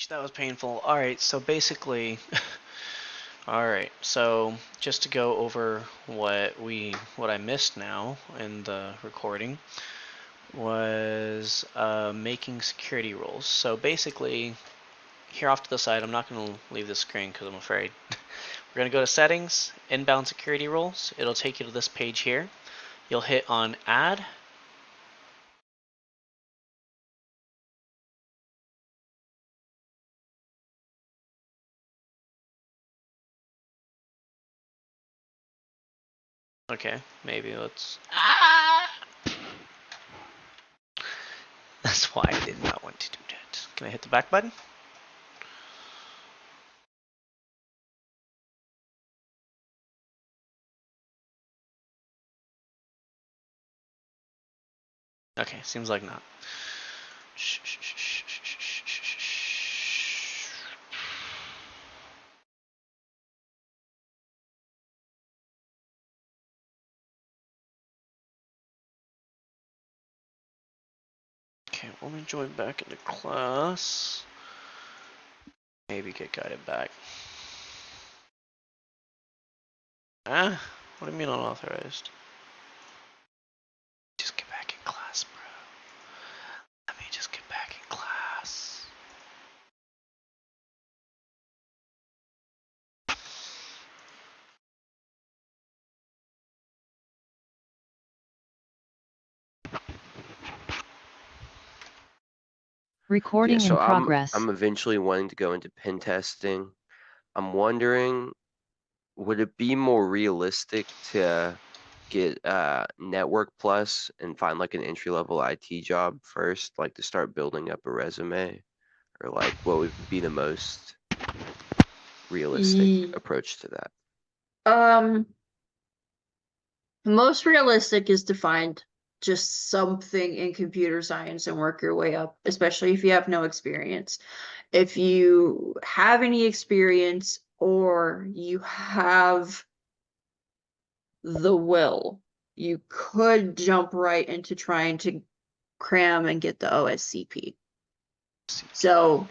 that was painful. All right, so basically, all right, so just to go over what I missed now in the recording was making security rules. So basically, here off to the side, I'm not going to leave the screen because I'm afraid. We're going to go to settings, inbound security rules. It'll take you to this page here. You'll hit on add. Okay, maybe let's. That's why I did not want to do that. Can I hit the back button? Okay, seems like not. Okay, let me join back into class. Maybe get guided back. Ah, what do you mean unauthorized? Just get back in class, bro. Let me just get back in class. Recording so in progress. I'm eventually wanting to go into pen testing. I'm wondering, would it be more realistic to get Network Plus and find like an entry-level IT job first, like to start building up a resume? Or like what would be the most realistic approach to that? Most realistic is to find just something in computer science and work your way up, especially if you have no experience. If you have any experience or you have the will, you could jump right into trying to cram and get the OSCP. So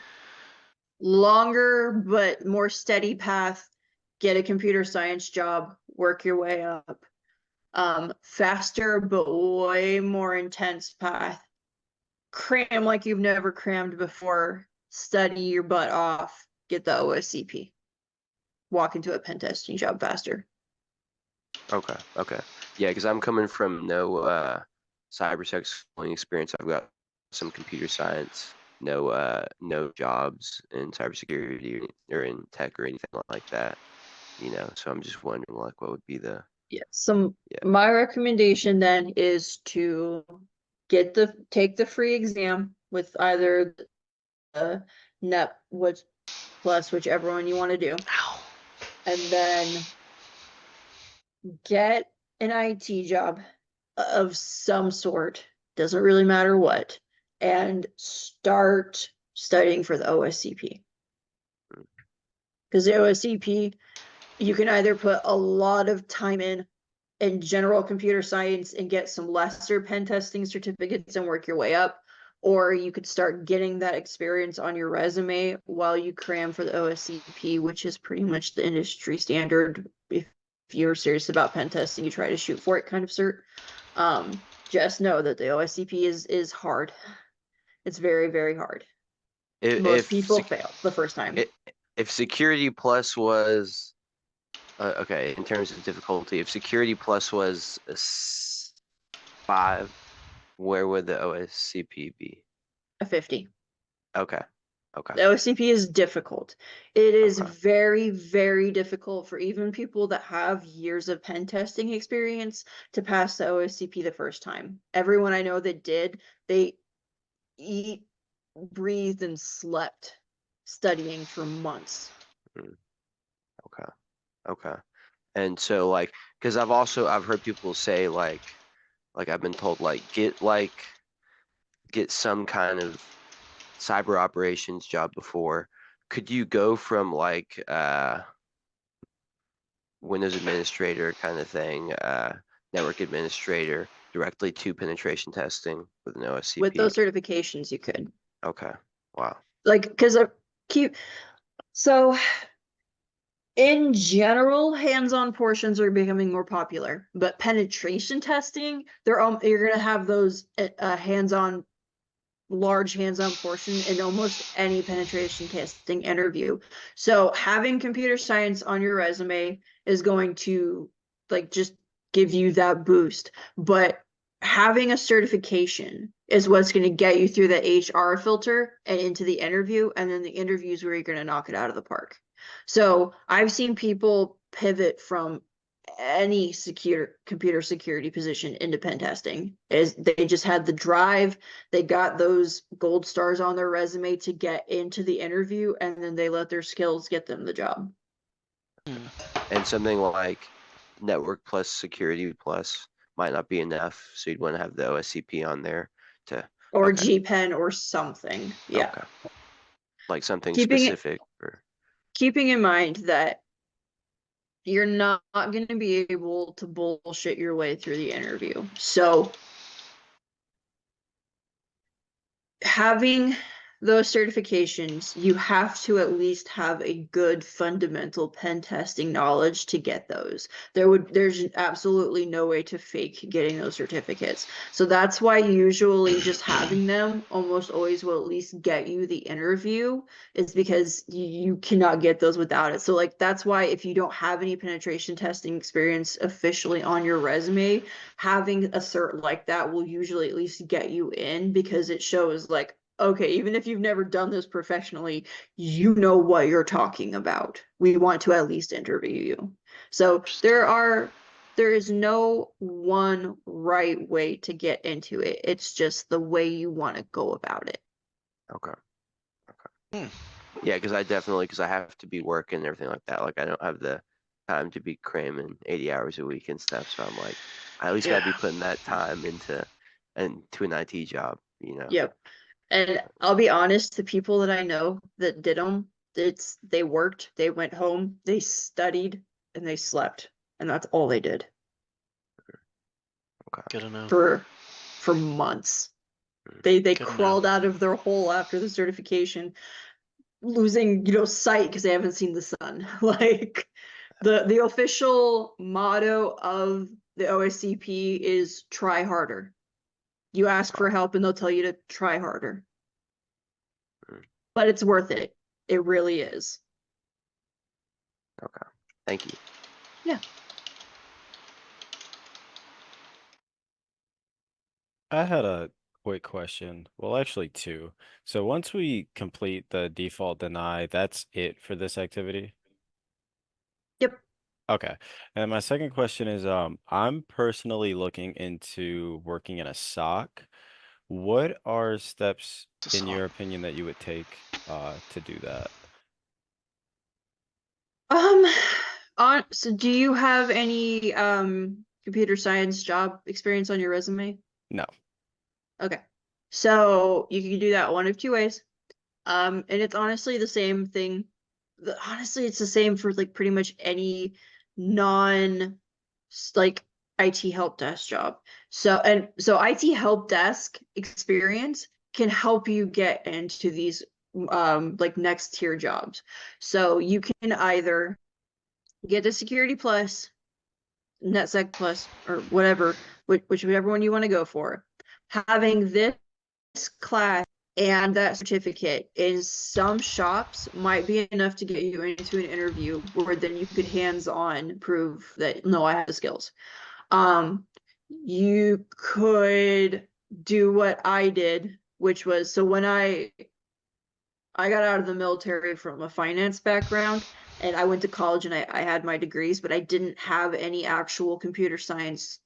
longer but more steady path, get a computer science job, work your way up. Faster but way more intense path. Cram like you've never crammed before. Study your butt off. Get the OSCP. Walk into a pen testing job faster. Okay. Yeah, because I'm coming from no cybersec schooling experience. I've got some computer science, no jobs in cybersecurity or in tech or anything like that. So I'm just wondering like what would be the My recommendation then is to take the free exam with either the NEP plus whichever one you want to do. Ow. And then get an IT job of some sort, doesn't really matter what, and start studying for the OSCP. Because the OSCP, you can either put a lot of time in general computer science and get some lesser pen testing certificates and work your way up, or you could start getting that experience on your resume while you cram for the OSCP, which is pretty much the industry standard. If you're serious about pen testing, you try to shoot for it kind of cert. Just know that the OSCP is hard. It's very, very hard. Most people fail the first time. If Security Plus was okay, in terms of difficulty, if Security Plus was a 5, where would the OSCP be? A 50. Okay. The OSCP is difficult. It is Okay. very, very difficult for even people that have years of pen testing experience to pass the OSCP the first time. Everyone I know that did, they eat, breathed, and slept studying for months. Okay. And so like, because I've heard people say like I've been told get some kind of cyber operations job before. Could you go from like Windows administrator kind of thing, network administrator directly to penetration testing with an OSCP? With those certifications, you could. Okay. Wow. Like, because So in general, hands-on portions are becoming more popular, but penetration testing, you're gonna have those hands-on large hands-on portion in almost any penetration testing interview. So having computer science on your resume is going to like just give you that boost. But having a certification is what's going to get you through the HR filter and into the interview, and then the interview is where you're going to knock it out of the park. So I've seen people pivot from any computer security position into pen testing is they just had the drive, they got those gold stars on their resume to get into the interview, and then they let their skills get them the job. And something like network plus security plus might not be enough, so you'd want to have the OSCP on there to, Or okay, GPen or something. Yeah. okay, like something Keeping it specific or, keeping in mind that you're not going to be able to bullshit your way through the interview. So having those certifications, you have to at least have a good fundamental pen testing knowledge to get those. There's absolutely no way to fake getting those certificates. So that's why usually just having them almost always will at least get you the interview, is because you cannot get those without it. So like that's why if you don't have any penetration testing experience officially on your resume, having a cert like that will usually at least get you in, because it shows like, okay, even if you've never done this professionally, you know what you're talking about. We want to at least interview you. So there is no one right way to get into it. It's just the way you want to go about it. okay. Yeah, because I have to be working and everything like that. Like I don't have the time to be cramming 80 hours a week and stuff. So I'm like, I at least gotta be putting that time into an IT job, you know? Yep. And I'll be honest, the people that I know that did them, they worked, they went home, they studied, and they slept, and that's all they did Good to know. for months. They Good to know. crawled out of their hole after the certification, losing sight because they haven't seen the sun. Like the official motto of the OSCP is try harder. You ask for help and they'll tell you to try harder. But it's worth it. It really is. Okay. Thank you. Yeah. I had a quick question. Well, actually two. So once we complete the default deny, that's it for this activity? Yep. Okay. And my second question is, I'm personally looking into working in a SOC. What are steps, in your opinion, that you would take to do that? So do you have any computer science job experience on your resume? No. Okay. So you can do that one of two ways. And it's honestly the same thing. Honestly, it's the same for like pretty much any non like IT help desk job. So IT help desk experience can help you get into these like next tier jobs. So you can either get a security plus, NetSec plus, or whatever, whichever one you want to go for. Having this class and that certificate in some shops might be enough to get you into an interview where then you could hands-on prove that no, I have the skills. You could do what I did, which was, so when I got out of the military from a finance background, and I went to college and I had my degrees, but I didn't have any actual computer science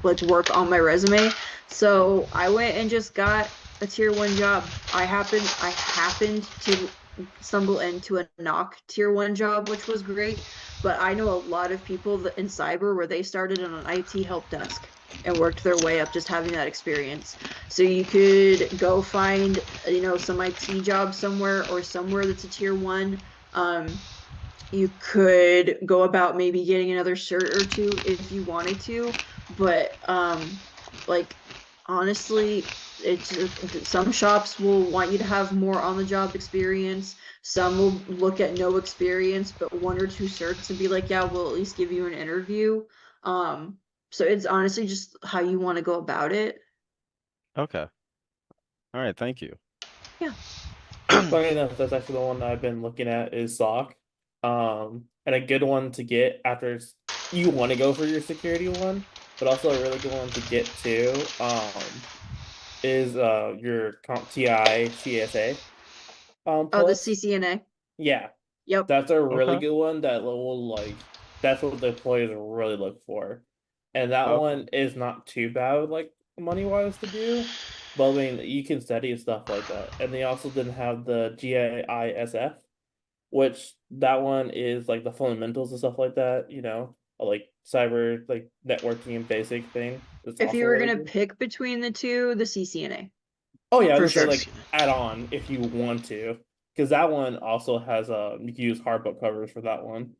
like work on my resume. So I went and just got a tier 1 job. I happened to stumble into a knock tier 1 job, which was great. But I know a lot of people that in cyber where they started on an IT help desk and worked their way up just having that experience. So you could go find, some IT job somewhere, or somewhere that's a tier 1. You could go about maybe getting another cert or two if you wanted to, but like honestly, it's some shops will want you to have more on the job experience. Some will look at no experience, but one or two certs and be like, yeah, we'll at least give you an interview. So it's honestly just how you want to go about it. Okay. All right. Thank you. Yeah. Funny enough, that's actually the one I've been looking at is SOC. And a good one to get after you want to go for your security one, but also a really good one to get too, is your CompTIA CSA Oh, the plus. CCNA. Yeah, Yep. that's a really Okay. good one that will like that's what the employers really look for. And that Okay. one is not too bad like money wise to do. But I mean you can study stuff like that. And they also didn't have the GISF, which that one is like the fundamentals and stuff like that, like cyber like networking and basic thing. It's If you also were really gonna good. pick between the two, the CCNA Oh yeah, I for was gonna say sure. like add on if you want to, because that one also has you can use hardbook covers for that one.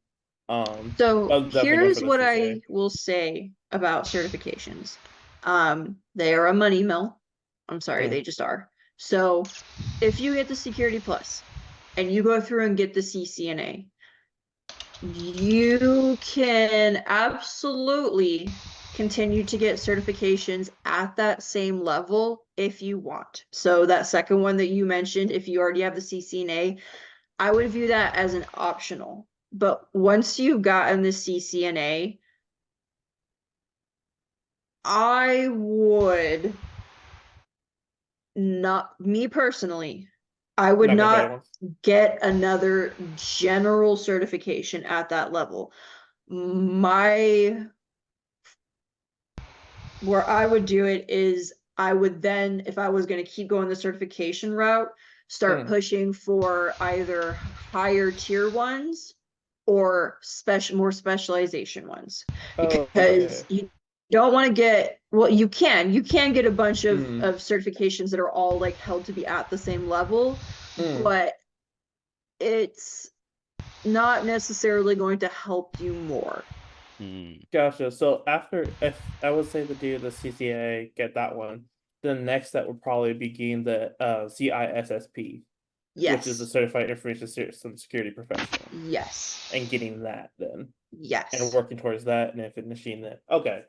So I'll definitely go for here's the what CSA. I will say about certifications. They are a money mill. I'm sorry, Mm. they just are. So if you get the Security Plus and you go through and get the CCNA, you can absolutely continue to get certifications at that same level if you want. So that second one that you mentioned, if you already have the CCNA, I would view that as an optional. But once you've gotten the CCNA, I would not, me personally, I would Not go for the other not ones. get another general certification at that level. My, where I would do it is I would then, if I was going to keep going the certification route, start Mm. pushing for either higher tier ones or more specialization ones, Oh, because okay. you don't want to get, well, you can get a bunch Mm. of certifications that are all like held to be at the same level, Mm. but it's not necessarily going to help you more. Mm. Gotcha. So after, if I would say to do the CCA, get that one, the next step would probably be getting the CISSP, which is the Yes. Certified Information System Security Professional, Yes. and getting that then, and Yes. working towards that, and then finishing that. Okay,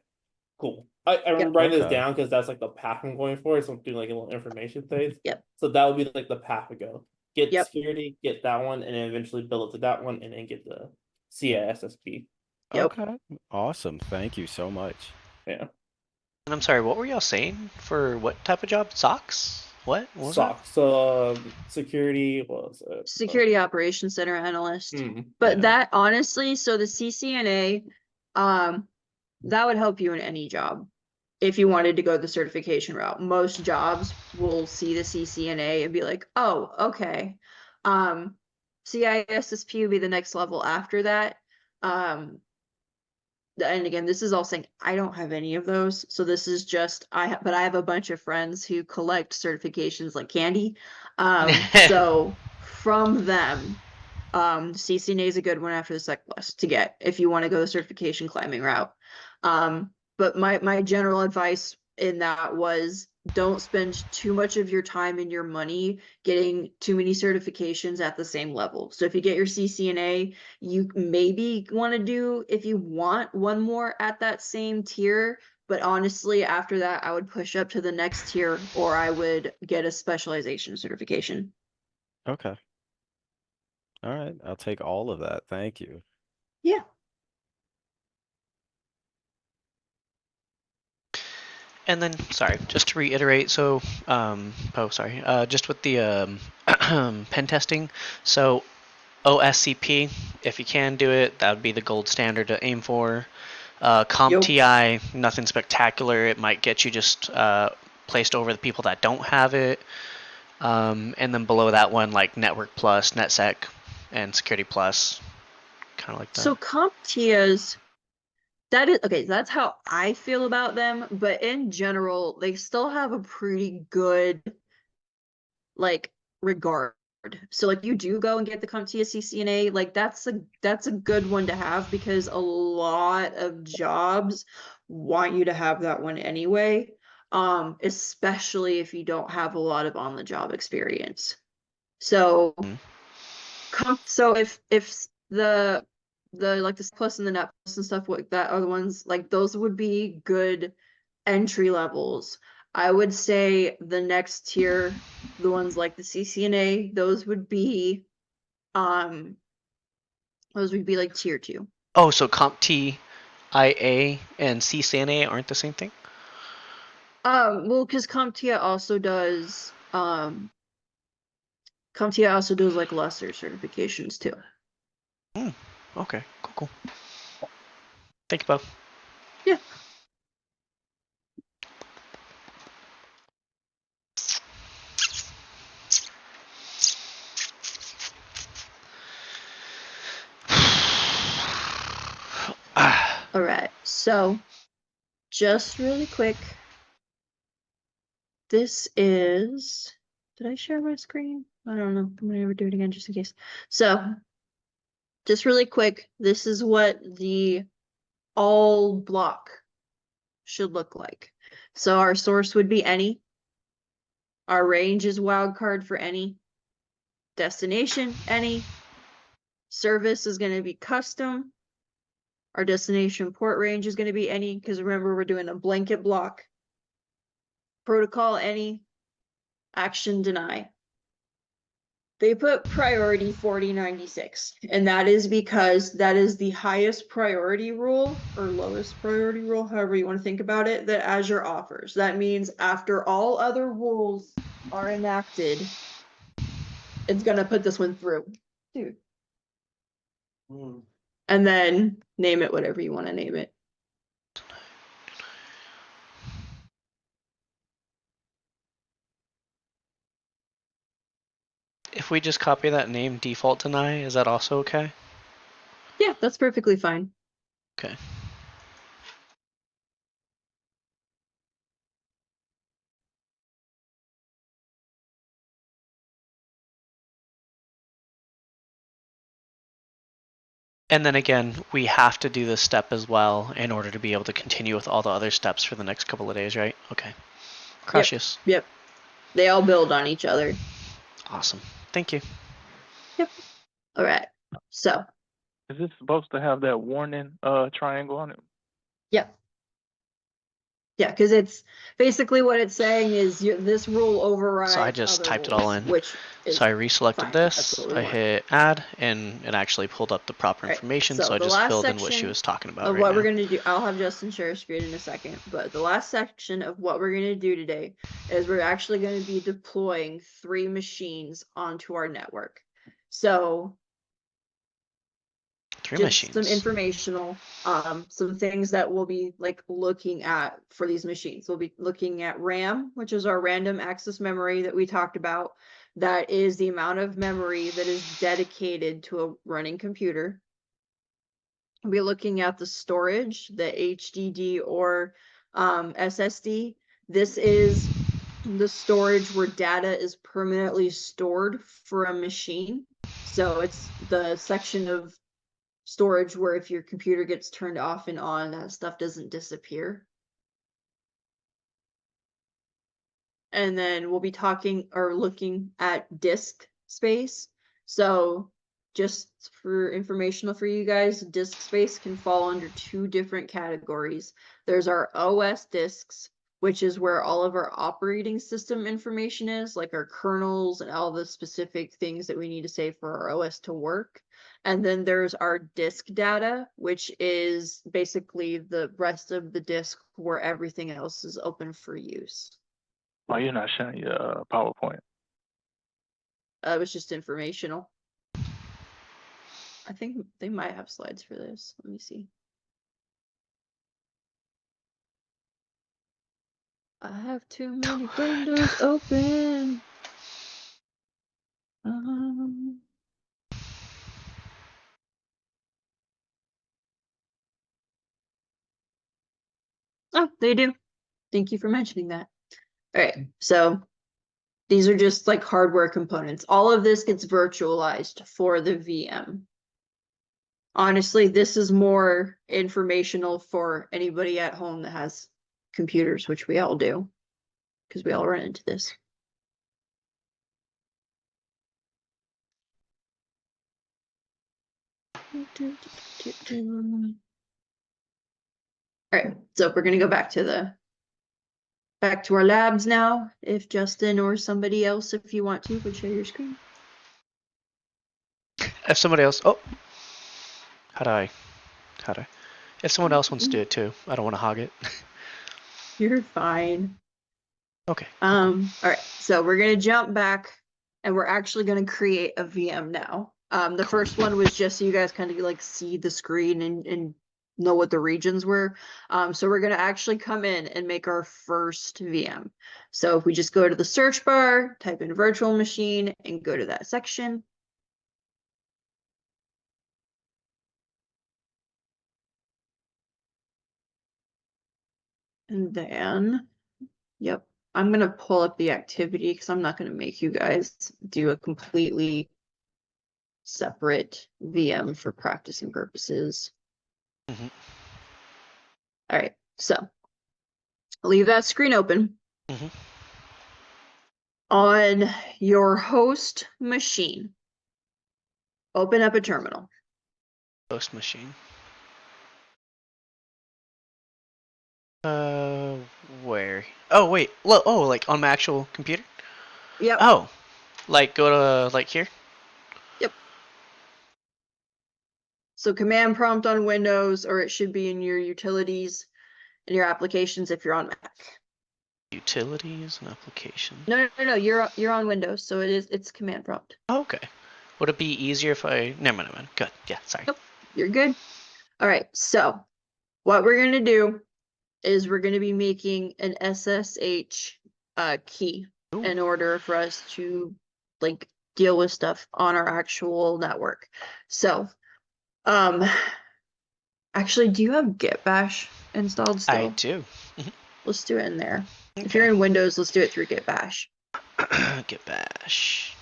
cool. I'm Yep. writing this Okay. down because that's like the path I'm going for. So I'm doing like a little information phase. Yep. So that would be like the path to go. Get Yep. security, get that one, and then eventually build it to that one, and then get the CISSP. Yep. Okay. Awesome. Thank you so much. Yeah. And I'm sorry, what were y'all saying for what type of job? Socks? What was that? SOC. So security was Security Operations Center analyst. But Yeah. that honestly, so the CCNA, um, that would help you in any job if you wanted to go the certification route. Most jobs will see the CCNA and be like, oh, okay. CISSP would be the next level after that. Um, and again, this is all saying I don't have any of those. So this is just but I have a bunch of friends who collect certifications like candy. So from them, CCNA is a good one after the Sec Plus to get if you want to go the certification climbing route. But my general advice in that was don't spend too much of your time and your money getting too many certifications at the same level. So if you get your CCNA, you maybe want to do, if you want, one more at that same tier. But honestly, after that, I would push up to the next tier or I would get a specialization certification. Okay. All right. I'll take all of that. Thank you. Yeah. And then, sorry, just to reiterate, so, just with the pen testing, so OSCP, if you can do it, that would be the gold standard to aim for. Yep. CompTI, nothing spectacular. It might get you just placed over the people that don't have it. And then below that one, like Network Plus, NetSec, and Security Plus, kind of like that. So CompTIAs, that is okay, that's how I feel about them, but in general, they still have a pretty good like regard. So like you do go and get the CompTIA CCNA, like that's a good one to have because a lot of jobs want you to have that one anyway. especially if you don't have a lot of on-the-job experience. So, so if the like the plus and the net plus and stuff like that are the ones like those would be good entry levels. I would say the next tier, the ones like the CCNA, those would be like tier 2. Oh, so CompTIA and CCNA aren't the same thing? Well, because CompTIA also does like lesser certifications too. Okay, cool. Thank you, Bob. Yeah. All right, so just really quick, this is, did I share my screen? I don't know. I'm gonna do it again just in case. So just really quick, this is what the all block should look like. So our source would be any. Our range is wildcard for any. Destination, any. Service is going to be custom. Our destination port range is going to be any, because remember, we're doing a blanket block. Protocol, any. Action, deny. They put priority 4096, and that is because that is the highest priority rule or lowest priority rule, however you want to think about it, that Azure offers. That means after all other rules are enacted, it's going to put this one through. Dude. And then name it whatever you want to name it. If we just copy that name, default deny, is that also okay? Yeah, that's perfectly fine. Okay. And then again, we have to do this step as well in order to be able to continue with all the other steps for the next couple of days, right? Okay. Crucius. Yep. They all build on each other. Awesome. Thank you. Yep. All right. So. Is this supposed to have that warning triangle on it? Yep. Yeah, because it's basically what it's saying is this rule overrides. So I just other typed rules, it all in. Which is so I reselected fine. That's this, what we I want. hit add, and it actually pulled up the proper Right, information, so so I the just last filled in what she section was talking about of right what now. we're going to do, I'll have Justin share a screen in a second, but the last section of what we're going to do today is we're actually going to be deploying 3 machines onto our network. So 3 just machines. some informational, some things that we'll be like looking at for these machines. We'll be looking at RAM, which is our random access memory that we talked about. That is the amount of memory that is dedicated to a running computer. We'll be looking at the storage, the HDD or SSD. This is the storage where data is permanently stored for a machine. So it's the section of storage where if your computer gets turned off and on, that stuff doesn't disappear. And then we'll be talking or looking at disk space. So just for informational for you guys, disk space can fall under 2 different categories. There's our OS disks, which is where all of our operating system information is, like our kernels and all the specific things that we need to save for our OS to work. And then there's our disk data, which is basically the rest of the disk where everything else is open for use. Why you're not showing your PowerPoint? It was just informational. I think they might have slides for this. Let me see. I have too many windows open. Oh, they do. Thank you for mentioning that. All right, so these are just like hardware components. All of this gets virtualized for the VM. Honestly, this is more informational for anybody at home that has computers, which we all do. because we all run into this. All right, so we're gonna go back to our labs now. If Justin or somebody else, if you want to, would share your screen. If somebody else, oh, how do I? If someone else wants to do it too, I don't want to hog it. You're fine. Okay. All right, so we're gonna jump back and we're actually gonna create a VM now. The Cool. first one was just so you guys kind of like see the screen and know what the regions were. So we're gonna actually come in and make our first VM. So if we just go to the search bar, type in virtual machine and go to that section. And then, yep, I'm going to pull up the activity because I'm not going to make you guys do a completely separate VM for practicing purposes. Mm-hmm. All right, so leave that screen open. Mm-hmm. On your host machine, open up a terminal. Host machine. Where? Oh, wait. Oh, like on my actual computer? Yep. Oh, like go to like here? Yep. So command prompt on Windows, or it should be in your utilities and your applications if you're on Mac. Utilities and application. No. You're on Windows, so it's command prompt. Oh, okay. Would it be easier if I? Never mind. Good. Yeah. Sorry. Nope. You're good. All right. So what we're gonna do is we're gonna be making an SSH key Ooh. in order for us to like deal with stuff on our actual network. So, actually, do you have Git Bash installed still? I do. Let's do it in there. Okay. If you're in Windows, let's do it through Git Bash. Git Bash.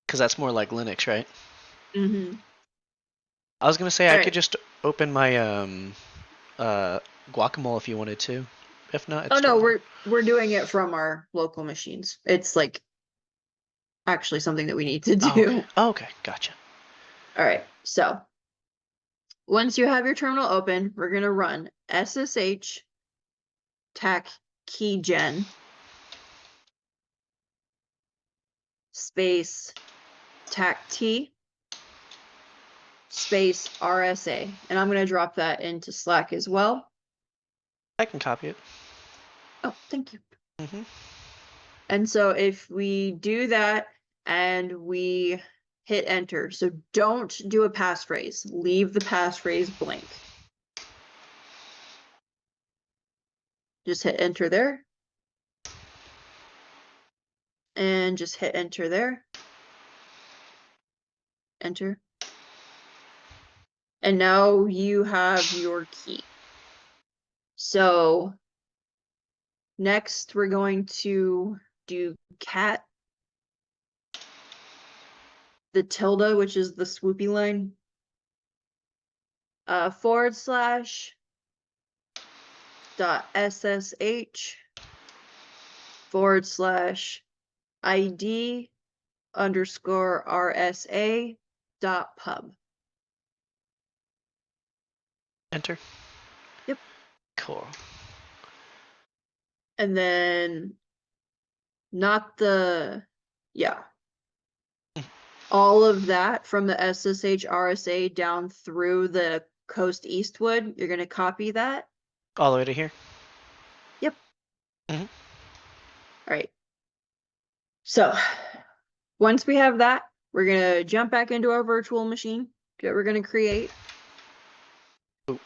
Because that's more like Linux, right? Mm-hmm. I was gonna say All I right. could just open my guacamole if you wanted to. If not, it's Oh no, totally... we're doing it from our local machines. It's like actually something that we need to do. Oh, okay. Oh, okay. Gotcha. All right. So once you have your terminal open, we're gonna run SSH tac keygen space tac t space RSA, and I'm gonna drop that into Slack as well. I can copy it. Oh, thank you. Mm-hmm. And so if we do that and we hit enter, so don't do a passphrase, leave the passphrase blank. Just hit enter there. And just hit enter there. Enter. And now you have your key. So next we're going to do cat, the tilde, which is the swoopy line, /ssh /ID _RSA .pub. Enter. Yep. Cool. And then not the, yeah. All of that from the SSH RSA down through the Coast Eastwood, you're going to copy that. All the way to here? Yep. Mm-hmm. All right. So once we have that, we're going to jump back into our virtual machine that we're going to create. Ooh.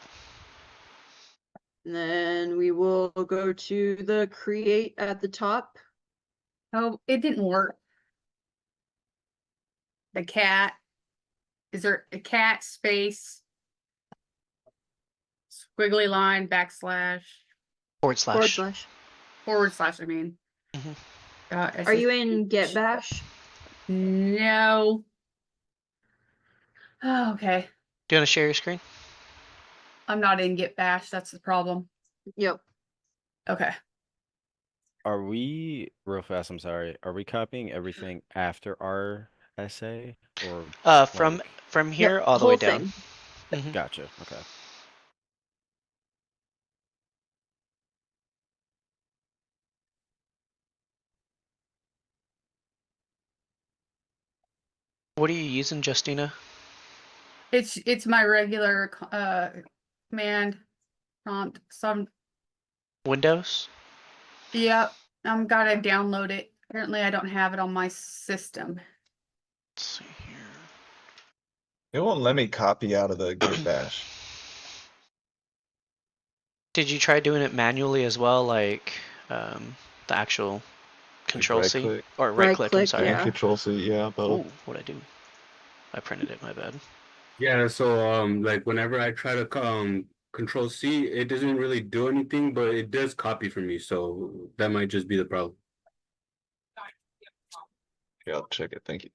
And then we will go to the create at the top. Oh, it didn't work. The cat. Is there a cat space? Squiggly line, backslash, Forward slash. forward slash, I mean. Mhm. Are you in Git Bash? No. Oh, okay. Do you want to share your screen? I'm not in Git Bash. That's the problem. Yep. Okay. Are we real fast? I'm sorry. Are we copying everything after our essay or From like? from Yep, here all the way whole down. thing. Mhm. Gotcha. Okay. What are you using, Justina? It's my regular command prompt. Windows? Yep, I'm gotta download it. Apparently I don't have it on my system. Let's see here. It won't let me copy out of the git bash. Did you try doing it manually as well, like the actual Control right C click or right Right click? I'm click, sorry. and yeah. Control C, yeah, both. Ooh, what'd I do? I printed it. My bad. Yeah, so like whenever I try to control C, it doesn't really do anything, but it does copy for me, so that might just be the problem. Yeah, I'll check it. Thank you.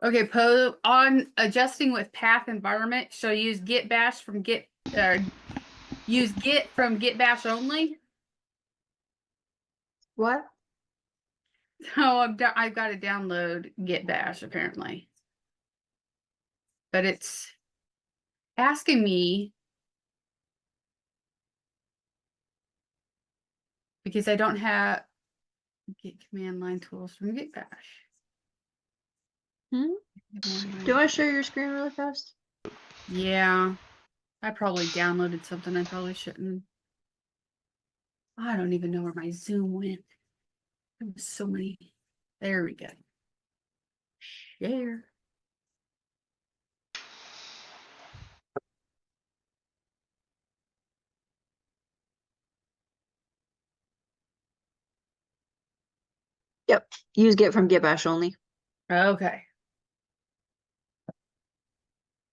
Okay, on adjusting with path environment, so use git bash from git use git from git bash only. What? So I've got to download git bash apparently, but it's asking me because I don't have git command line tools from git bash. Hmm? Do you want to share your screen really fast? Yeah, I probably downloaded something I probably shouldn't. I don't even know where my Zoom went. There was so many. There we go. Share. Yep. Use Git from Git Bash only. Okay.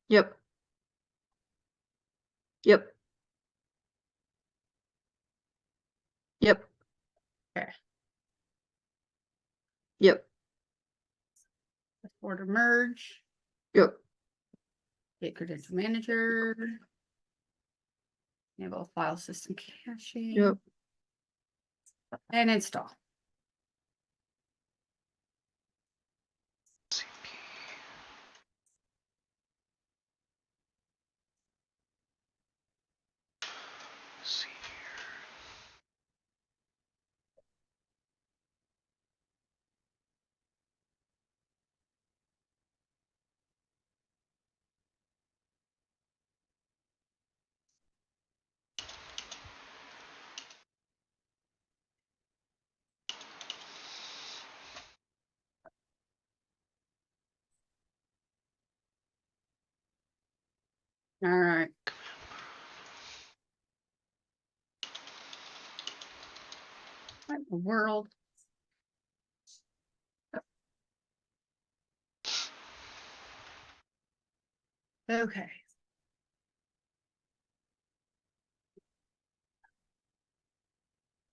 Yep. Yep. Yep. Okay. Yep. Order merge. Yep. Git credential manager. Enable file system caching. Yep. And install. See. All right. What in the world? Okay.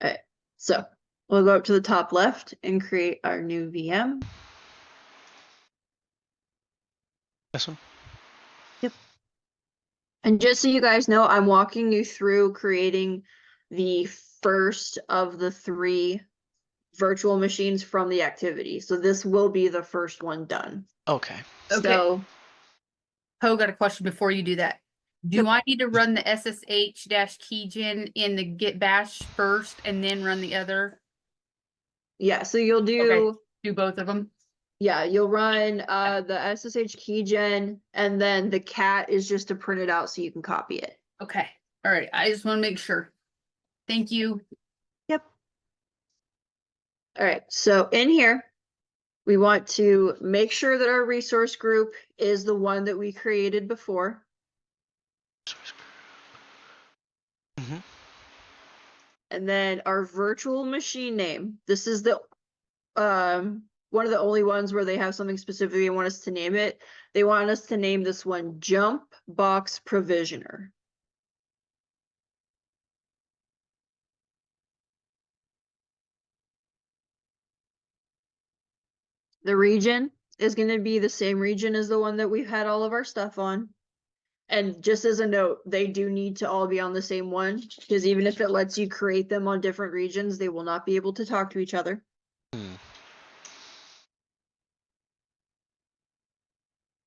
Alright. So we'll go up to the top left and create our new VM. This one? And just so you guys know, I'm walking you through creating the first of the 3 virtual machines from the activity. So this will be the first one done. Okay. Okay. So Poe got a question before you do that. Do Yep. I need to run the SSH-keygen in the git bash first and then run the other? yeah, so you'll do Okay. Do both of them? yeah, you'll run the SSH keygen and then the cat is just to print it out so you can copy it. Okay. All right. I just want to make sure. Thank you. Yep. All right, so in here, we want to make sure that our resource group is the one that we created before. Mm-hmm. And then our virtual machine name. This is the one of the only ones where they have something specific they want us to name it. They want us to name this one Jump Box Provisioner. The region is going to be the same region as the one that we've had all of our stuff on. And just as a note, they do need to all be on the same one, because even if it lets you create them on different regions, they will not be able to talk to each other. Hmm.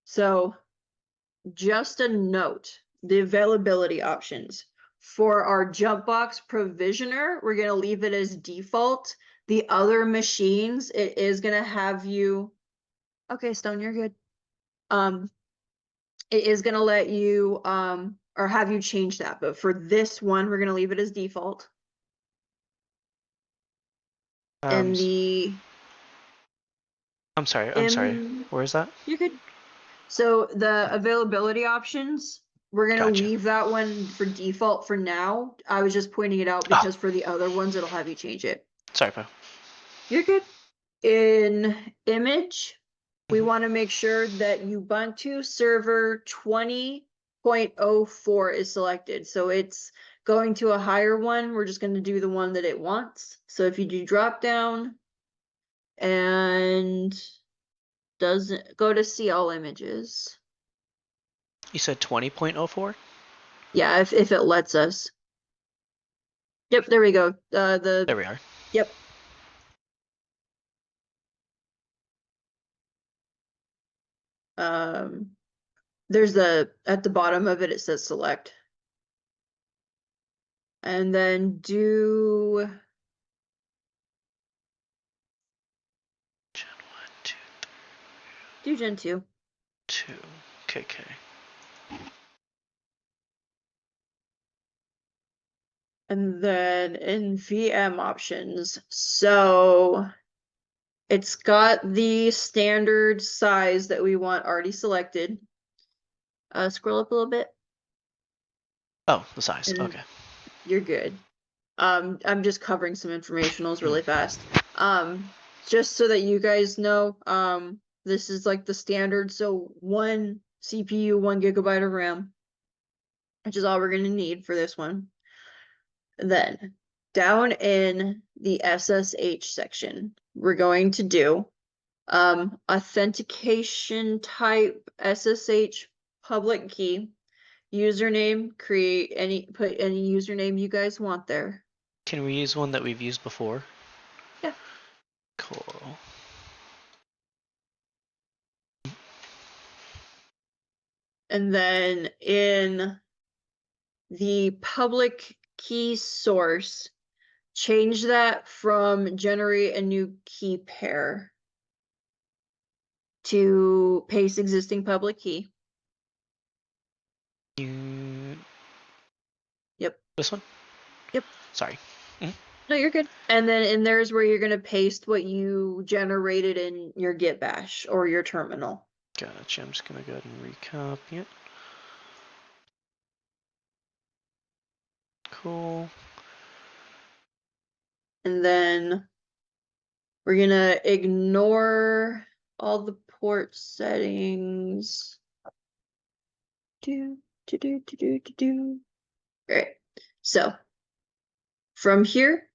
So, just a note, the availability options. For our jump box provisioner, we're going to leave it as default. The other machines, it is going to have you. Okay, Stone, you're good. It is going to let you or have you change that, but for this one we're going to leave it as default. And I'm sorry. Where is that? You're good. So the availability options, we're going to Gotcha. leave that one for default for now. I was just pointing it out because for the other ones it'll have you change it. Sorry, Poe. You're good. In image, we want to make sure that Ubuntu server 20.04 is selected. So it's going to a higher one. We're just going to do the one that it wants. So if you do drop down and doesn't go to see all images. You said 20.04? Yeah, if it lets us. Yep, there we go. There we are. Yep. There's at the bottom of it, it says select. And then do Gen 1, 2, do Gen 2. 2. KK. And then in VM options, so it's got the standard size that we want already selected. Scroll up a little bit. Oh, the size. And Okay. You're good. I'm just covering some informationals really fast. Just so that you guys know, this is like the standard. So 1 CPU, 1 GB of RAM, which is all we're gonna need for this one. Then down in the SSH section, we're going to do authentication type SSH public key, username, put any username you guys want there. Can we use one that we've used before? Yeah. Cool. And then in the public key source, change that from generate a new key pair to paste existing public key. Yep. This one? Yep. Sorry. No, you're good. And then in there's where you're going to paste what you generated in your git bash or your terminal. Gotcha. I'm just going to go ahead and recopy it. Cool. And then we're going to ignore all the port settings. Great. So from here,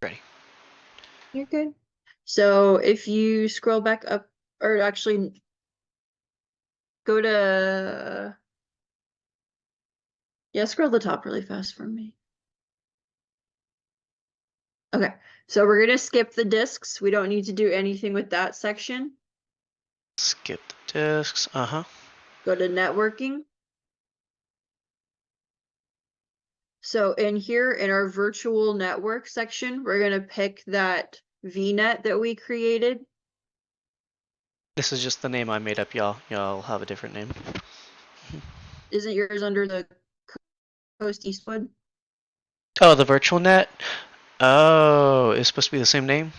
Ready. you're good. So if you scroll back up, or actually go to, yeah, scroll the top really fast for me. Okay, so we're gonna skip the disks. We don't need to do anything with that section. Skip the disks. Go to networking. So in here, in our virtual network section, we're gonna pick that VNet that we created. This is just the name I made up, y'all. Y'all have a different name. Isn't yours under the Coast Eastwood? Oh, the virtual net? Oh, it's supposed to be the same name?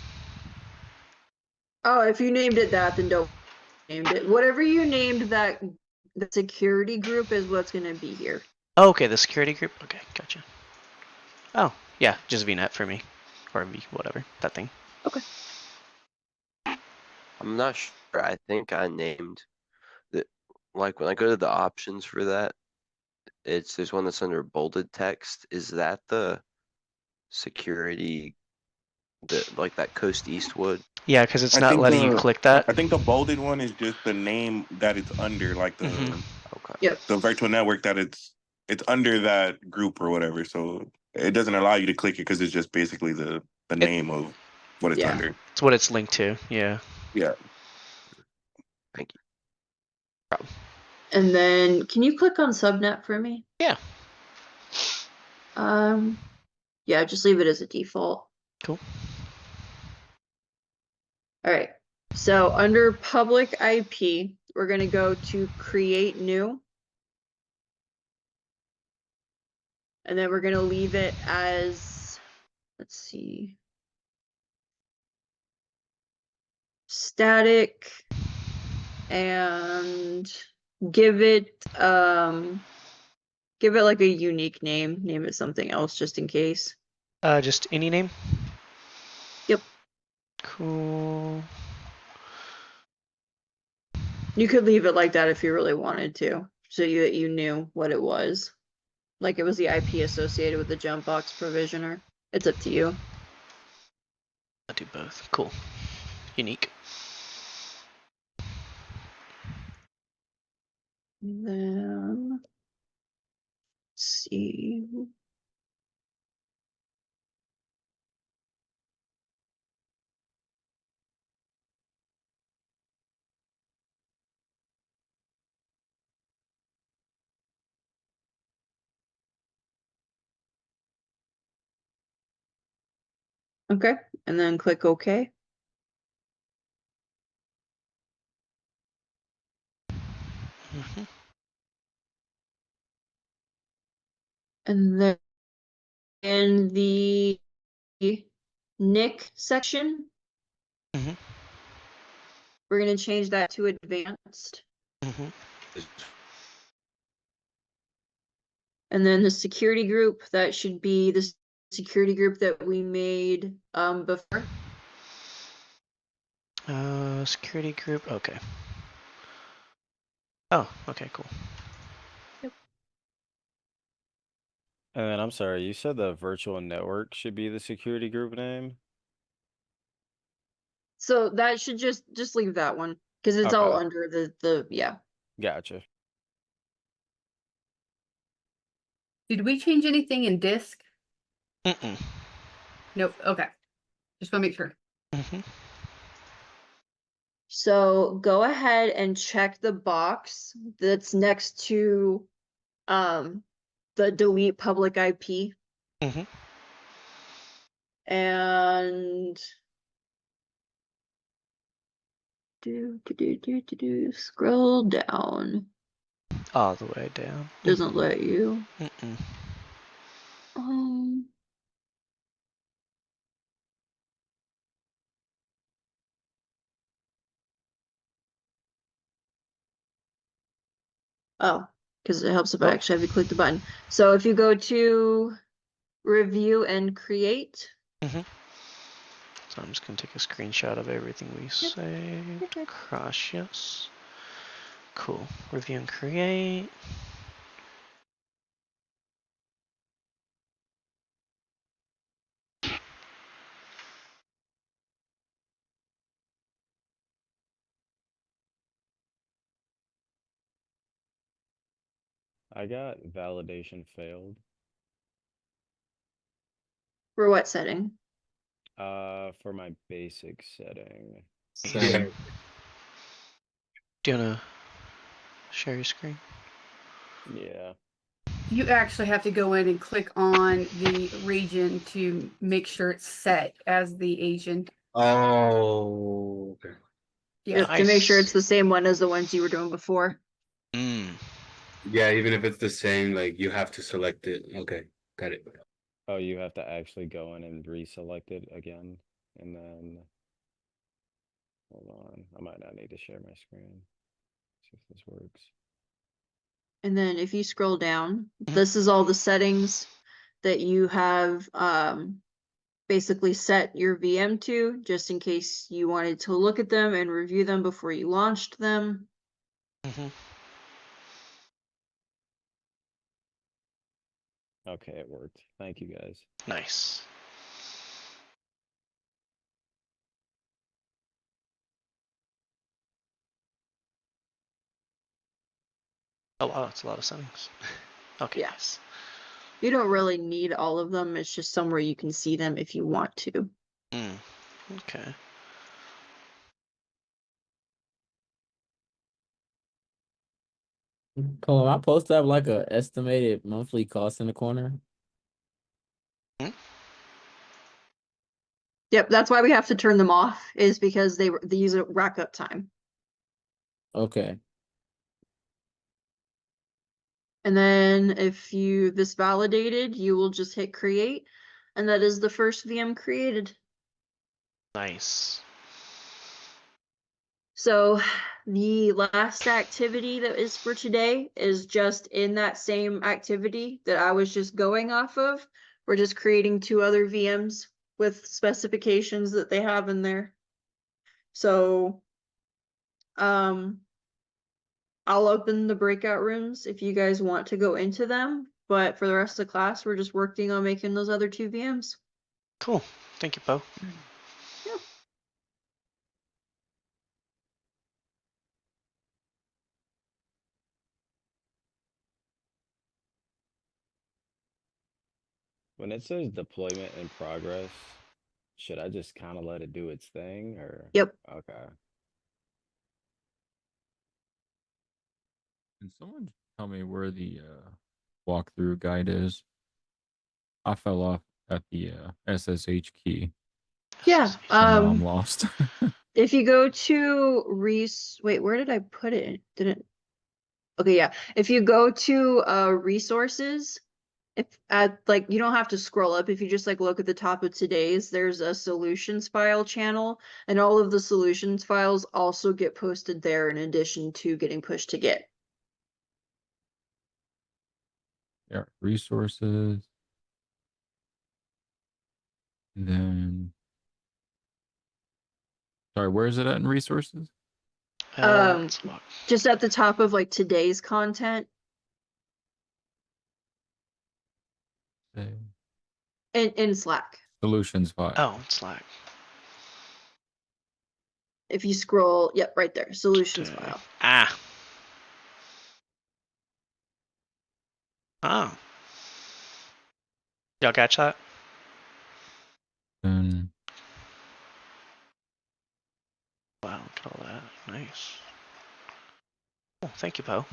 Oh, if you named it that, then don't named it. Whatever you named that, the security group is what's gonna be here. Oh, okay, the security group? Okay, gotcha. Oh, yeah, just VNet for me. Or whatever, that thing. Okay. I'm not sure. I think I named the, like when I go to the options for that, there's one that's under bolded text. Is that the security like that Coast Eastwood. Yeah, because it's I not think letting you click that. I think the bolded one is just the name that it's under, like Okay. Yep. the virtual network that it's under that group or whatever. So it doesn't allow you to click it because it's just basically the name of what it's Yeah. under. It's what it's linked to. Yeah. Yeah. Thank you. And then can you click on subnet for me? Yeah. Yeah, just leave it as a default. Cool. All right. So under public IP, we're going to go to create new. And then we're going to leave it as, let's see, static, and give it like a unique name. Name it something else just in case. Just any name. Yep. Cool. You could leave it like that if you really wanted to, so you knew what it was. Like it was the IP associated with the jump box provisioner. It's up to you. I'll do both. Cool. Unique. And then let's see. Okay, and then click OK. Mm-hmm. And then in the NIC section, Mhm. we're going to change that to advanced. Mm-hmm. And then the security group, that should be the security group that we made before. Security group. Okay. Oh, okay, cool. And then I'm sorry, you said the virtual network should be the security group name? So that should just leave that one because it's all Okay. under the yeah. Gotcha. Did we change anything in disk? Mm-mm. Nope. Okay. Just want to make sure. Mm-hmm. So go ahead and check the box that's next to the delete public IP. Mm-hmm. And scroll down. All the way down. Doesn't let you. Mm-mm. Um Oh, because it helps if I actually have you click the button. So if you go to review and create. Mm-hmm. So I'm just gonna take a screenshot of everything we saved. good. Crush, yes. Cool. Review and create. I got validation failed. For what setting? For my basic setting. Yeah. Do you wanna share your screen? Yeah. You actually have to go in and click on the region to make sure it's set as the agent. Oh, okay. Yeah. Just to make sure Nice. it's the same one as the ones you were doing before. Mm. Yeah, even if it's the same, like you have to select it. Okay, got it. Oh, you have to actually go in and reselect it again. And then, hold on. I might not need to share my screen. See if this works. And then if you scroll down, Mhm. this is all the settings that you have basically set your VM to, just in case you wanted to look at them and review them before you launched them. Mm-hmm. Okay, it worked. Thank you guys. Nice. Oh wow, that's a lot of settings. Okay, Yeah. nice. You don't really need all of them. It's just somewhere you can see them if you want to. Okay. Am I supposed to have like a estimated monthly cost in the corner? Yep, that's why we have to turn them off, is because they use a rack up time. Okay. And then if you this validated, you will just hit create, and that is the first VM created. Nice. So the last activity that is for today is just in that same activity that I was just going off of. We're just creating 2 other VMs with specifications that they have in there. So I'll open the breakout rooms if you guys want to go into them, but for the rest of the class, we're just working on making those other 2 VMs. Cool. Thank you, Poe. Yeah. When it says deployment in progress, should I just kind of let it do its thing or? Yep. Okay. Can someone tell me where the walkthrough guide is? I fell off at the SSH key. Yeah. So now I'm lost. If you go to wait, where did I put it? Didn't Okay, yeah. If you go to resources, if at like you don't have to scroll up, if you just like look at the top of today's, there's a solutions file channel, and all of the solutions files also get posted there in addition to getting pushed to Git. Yeah, resources. And then, sorry, where is it at in resources? Just at the top of like today's content Okay. in Slack. Solutions file. Oh, Slack. If you scroll, yep, right there, solutions file. Ah. Oh. Y'all catch that? Then Wow, look at all that. Nice. Oh, thank you, Poe.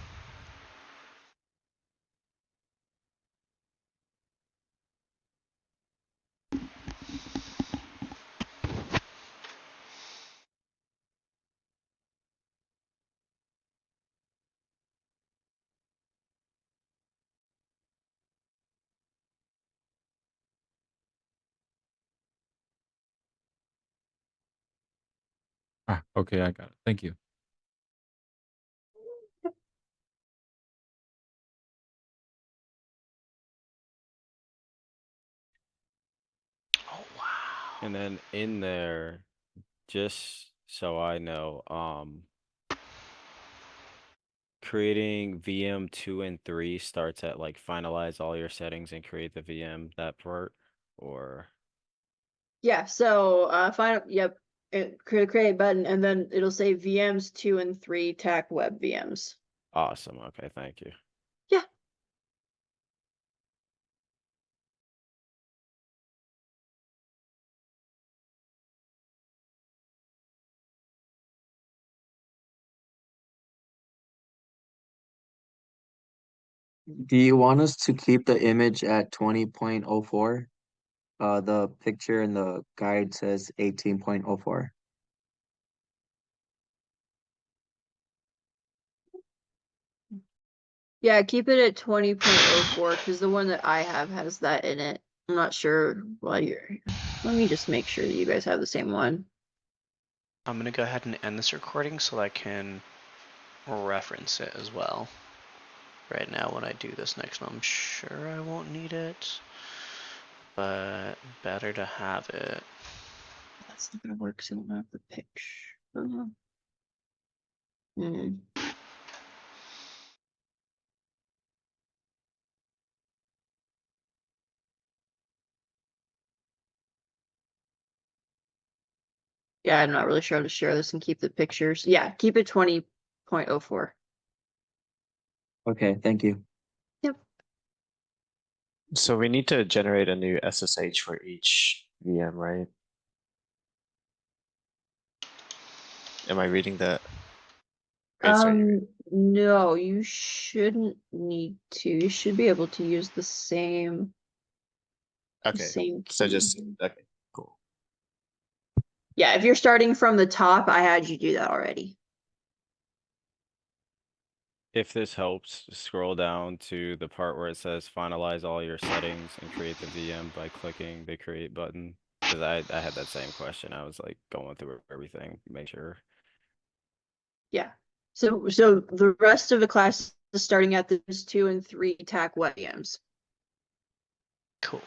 okay, I got it. Thank you. Oh wow. And then in there, just so I know, creating VM 2 and 3 starts at like finalize all your settings and create the VM, that part, or Yeah, so final, yep, create button, and then it'll say VMs 2 and 3 TAC web VMs. awesome. Okay, thank you. Yeah. Do you want us to keep the image at 20.04? The picture in the guide says 18.04. Yeah, keep it at 20.04 because the one that I have has that in it. I'm not sure why let me just make sure that you guys have the same one. I'm gonna go ahead and end this recording so I can reference it as well. Right now when I do this next one, I'm sure I won't need it, but better to have it. That's not gonna work because I don't have the picture. Yeah, I'm not really sure how to share this and keep the pictures. Yeah, keep it 20.04. Okay, thank you. So we need to generate a new SSH for each VM, right? Am I reading that? No, you shouldn't need to. You should be able to use the same Okay. key. So just okay, cool. Yeah, if you're starting from the top, I had you do that already. If this helps, scroll down to the part where it says finalize all your settings and create the VM by clicking the create button. Because I had that same question. I was like going through everything, make sure. Yeah. So the rest of the class is starting at those 2 and 3 TAC web VMs. Cool.